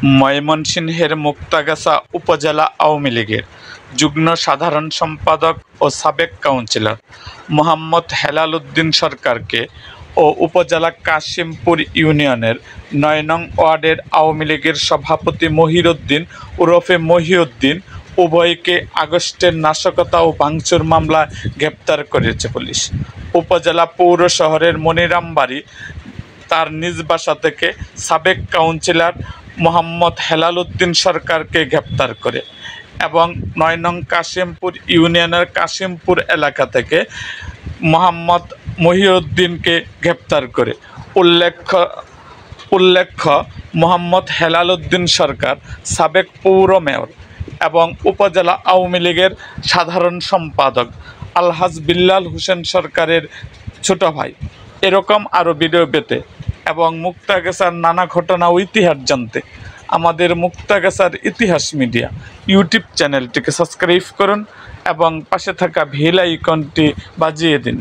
ময়মনসিংহের মুক্তাগাছা উপজেলা আওয়ামী লীগের যুগ্ম সাধারণ সম্পাদক ও সাবেক কাউন্সিলর মোহাম্মদ হেলাল উদ্দিন সরকারকে ও উপজেলা কাশিমপুর ইউনিয়নের ৯ নং ওয়ার্ডের আওয়ামী লীগের সভাপতি মহির উদ্দিন ওরফে মহিউদ্দিন উভয়কে আগস্টের নাশকতা ও ভাঙচুর মামলায় গ্রেপ্তার করেছে পুলিশ। উপজেলা পৌর শহরের মনিরামবাড়ি তার নিজ বাসা থেকে সাবেক কাউন্সিলর মোহাম্মদ হেলাল উদ্দিন সরকারকে গ্রেপ্তার করে এবং ৯ নং কাশিমপুর ইউনিয়নের কাশিমপুর এলাকা থেকে মোহাম্মদ মহিউদ্দিনকে গ্রেপ্তার করে। উল্লেখ্য মোহাম্মদ হেলাল উদ্দিন সরকার সাবেক পৌর মেয়র এবং উপজেলা আওয়ামী লীগের সাধারণ সম্পাদক আলহাজ বিল্লাল হোসেন সরকারের ছোট ভাই। এরকম আরও ভিডিও পেতে এবং মুক্তাগাছার নানা ঘটনা ও ইতিহাস জানতে আমাদের মুক্তাগাছার ইতিহাস মিডিয়া ইউটিউব চ্যানেলটিকে সাবস্ক্রাইব করুন এবং পাশে থাকা বেল আইকনটি বাজিয়ে দিন।